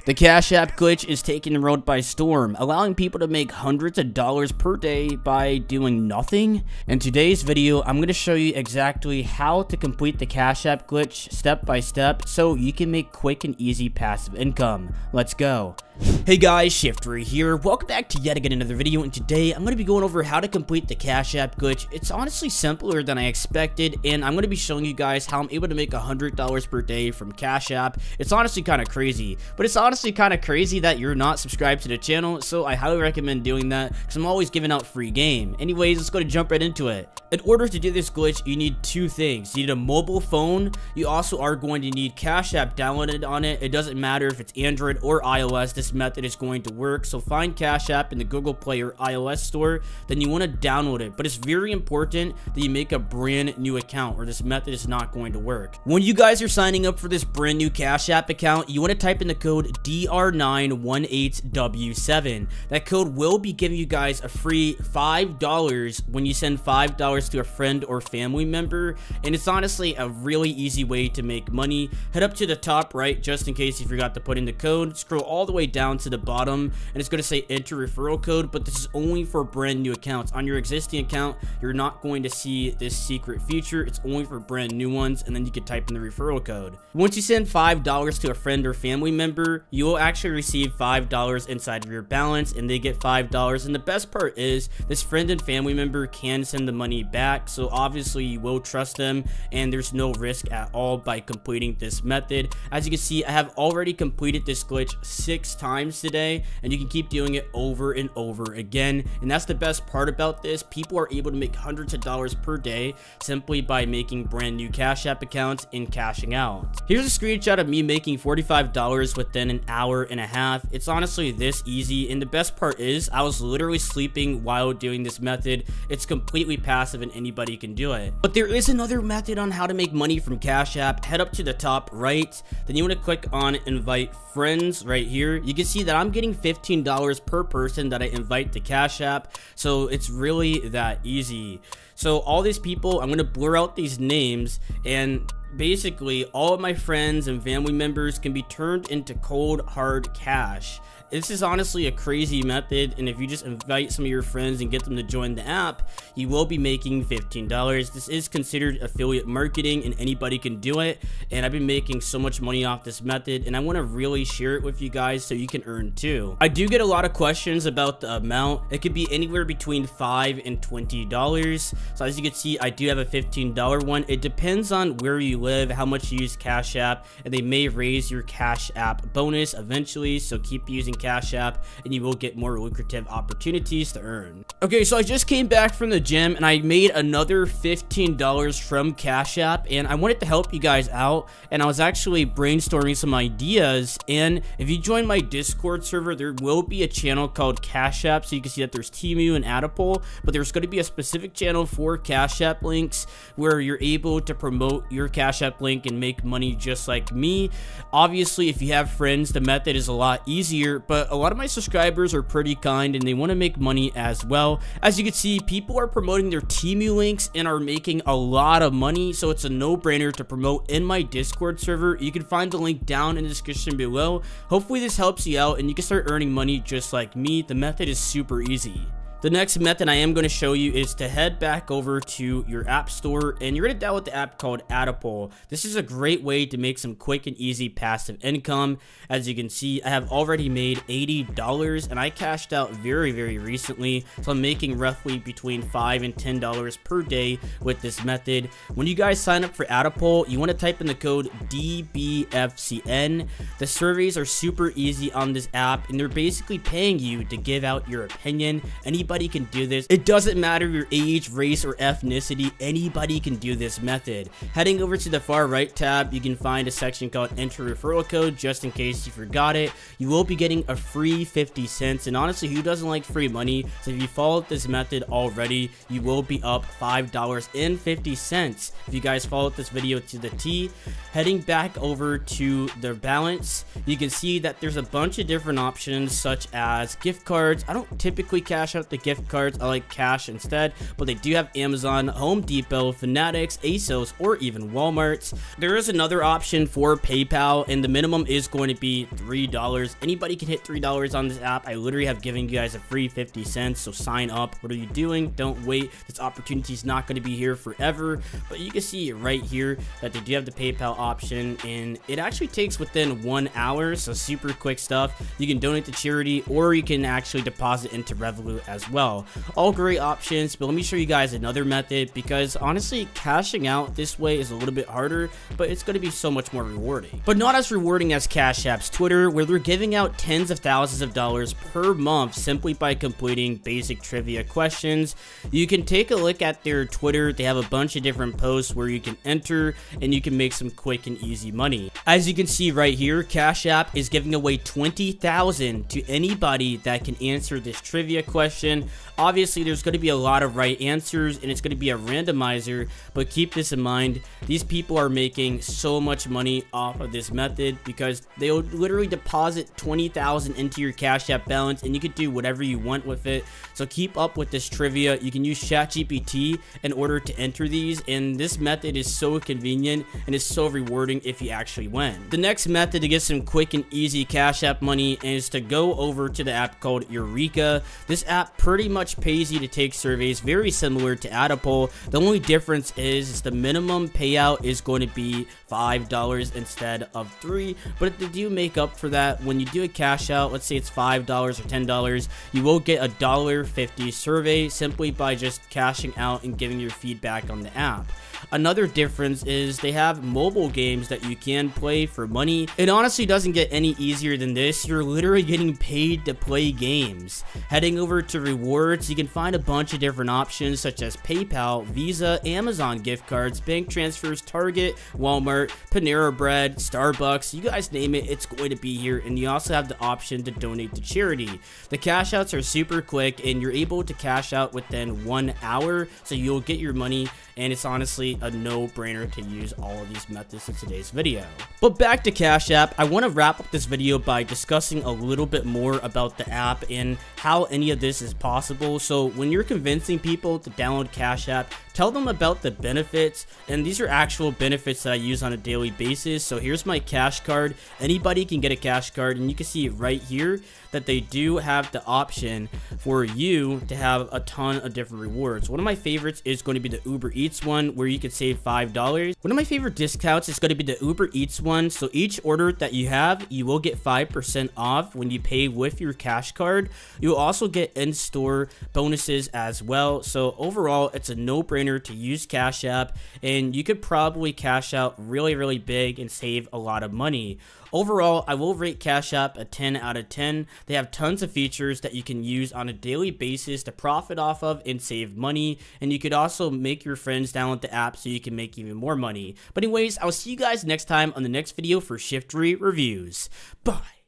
The Cash App glitch is taking the world by storm, allowing people to make hundreds of dollars per day by doing nothing. In today's video, I'm going to show you exactly how to complete the Cash App glitch step by step so you can make quick and easy passive income. Let's go. Hey guys, Shifter here. Welcome back to yet again another video, and today I'm going to be going over how to complete the Cash App glitch. It's honestly simpler than I expected, and I'm going to be showing you guys how I'm able to make $100 per day from Cash App. It's honestly kind of crazy, but it's honestly kind of crazy that you're not subscribed to the channel, so I highly recommend doing that because I'm always giving out free game. Anyways, let's go to jump right into it. In order to do this glitch, you need two things. You need a mobile phone. You also are going to need Cash App downloaded on it. It doesn't matter if it's Android or iOS. This method is going to work. So find Cash App in the Google Play or iOS store, then you want to download it. But it's very important that you make a brand new account or this method is not going to work. When you guys are signing up for this brand new Cash App account, you want to type in the code DR918W7. That code will be giving you guys a free $5 when you send $5 to a friend or family member, and it's honestly a really easy way to make money. Head up to the top right just in case you forgot to put in the code. Scroll all the way down to the bottom and it's going to say enter referral code, but this is only for brand new accounts. On your existing account, you're not going to see this secret feature. It's only for brand new ones, and then you can type in the referral code. Once you send $5 to a friend or family member, you will actually receive $5 inside of your balance, and they get $5. And the best part is this friend and family member can send the money back, so obviously you will trust them and there's no risk at all by completing this method. As you can see, I have already completed this glitch 6 times today, and you can keep doing it over and over again. And that's the best part about this. People are able to make hundreds of dollars per day simply by making brand new Cash App accounts and cashing out. Here's a screenshot of me making $45 within an hour and a half. It's honestly this easy, and the best part is I was literally sleeping while doing this method. It's completely passive and anybody can do it. But there is another method on how to make money from Cash App. Head up to the top right, then you want to click on invite friends right here. You can see that I'm getting $15 per person that I invite to Cash App, so it's really that easy. So all these people, I'm going to blur out these names, and basically all of my friends and family members can be turned into cold hard cash. This is honestly a crazy method, and if you just invite some of your friends and get them to join the app, you will be making $15. This is considered affiliate marketing and anybody can do it, and I've been making so much money off this method, and I want to really share it with you guys so you can earn too. I do get a lot of questions about the amount. It could be anywhere between $5 and $20. So as you can see, I do have a $15 one. It depends on where you live, how much you use Cash App, and they may raise your Cash App bonus eventually, so keep using Cash App and you will get more lucrative opportunities to earn. Okay, so I just came back from the gym and I made another $15 from Cash App, and I wanted to help you guys out, and I was actually brainstorming some ideas. And if you join my Discord server, there will be a channel called Cash App, so you can see that there's Temu and Autopilot, but there's going to be a specific channel for Cash App links where you're able to promote your Cash App link and make money just like me. Obviously, if you have friends, the method is a lot easier, but a lot of my subscribers are pretty kind and they want to make money as well. As you can see, people are promoting their Temu links and are making a lot of money, so it's a no-brainer to promote in my Discord server. You can find the link down in the description below. Hopefully this helps you out and you can start earning money just like me. The method is super easy. The next method I am going to show you is to head back over to your app store, and you're going to download the app called Autopilot. This is a great way to make some quick and easy passive income. As you can see, I have already made $80 and I cashed out very recently, so I'm making roughly between $5 and $10 per day with this method. When you guys sign up for Autopilot, you want to type in the code dbfcm. The surveys are super easy on this app, and they're basically paying you to give out your opinion. Anybody can do this. It doesn't matter your age, race, or ethnicity. Anybody can do this method. Heading over to the far right tab, you can find a section called enter referral code, just in case you forgot it. You will be getting a free 50 cents, and honestly, who doesn't like free money? So if you followed this method already, you will be up $5.50 if you guys followed this video to the T. Heading back over to the balance, you can see that there's a bunch of different options such as gift cards. I don't typically cash out the gift cards. I like cash instead, but they do have Amazon, Home Depot, Fanatics, ASOS, or even Walmart's. There is another option for PayPal, and the minimum is going to be $3. Anybody can hit $3 on this app. I literally have given you guys a free 50 cents, so sign up. What are you doing? Don't wait. This opportunity is not going to be here forever, but you can see right here that they do have the PayPal option, and it actually takes within 1 hour, so super quick stuff. You can donate to charity, or you can actually deposit into Revolut as well. All great options, but let me show you guys another method, because honestly, cashing out this way is a little bit harder, but it's going to be so much more rewarding. But not as rewarding as Cash App's Twitter, where they're giving out tens of thousands of dollars per month simply by completing basic trivia questions. You can take a look at their Twitter. They have a bunch of different posts where you can enter and you can make some quick and easy money. As you can see right here, Cash App is giving away $20,000 to anybody that can answer this trivia question. Obviously, there's going to be a lot of right answers, and it's going to be a randomizer, but keep this in mind. These people are making so much money off of this method because they'll literally deposit $20,000 into your Cash App balance, and you can do whatever you want with it. So keep up with this trivia. You can use ChatGPT in order to enter these, and this method is so convenient and is so rewarding if you actually win. The next method to get some quick and easy Cash App money is to go over to the app called Eureka. This app pretty much pays you to take surveys, very similar to Autopilot. The only difference is the minimum payout is going to be $5 instead of $3, but they do make up for that. When you do a cash out, let's say it's $5 or $10, you will get a $1.50 survey simply by just cashing out and giving your feedback on the app. Another difference is they have mobile games that you can play for money. It honestly doesn't get any easier than this. You're literally getting paid to play games. Heading over to rewards, you can find a bunch of different options such as PayPal, Visa, Amazon gift cards, bank transfers, Target, Walmart, Panera Bread, Starbucks. You guys name it, it's going to be here. And you also have the option to donate to charity. The cash outs are super quick, and you're able to cash out within 1 hour, so you'll get your money, and it's honestly a no-brainer to use all of these methods in today's video. But back to Cash App, I want to wrap up this video by discussing a little bit more about the app and how any of this is possible. So when you're convincing people to download Cash App, tell them about the benefits, and these are actual benefits that I use on a daily basis. So here's my cash card. Anybody can get a cash card, and you can see right here that they do have the option for you to have a ton of different rewards. One of my favorites is going to be the Uber Eats one, where you can save $5. One of my favorite discounts is going to be the Uber Eats one. So each order that you have, you will get 5% off when you pay with your cash card. You'll also get in-store bonuses as well. So overall, it's a no-brainer to use Cash App, and you could probably cash out really big and save a lot of money. Overall, I will rate Cash App a 10 out of 10. They have tons of features that you can use on a daily basis to profit off of and save money. And you could also make your friends download the app so you can make even more money. But anyways, I will see you guys next time on the next video for Shift3 Reviews. Bye.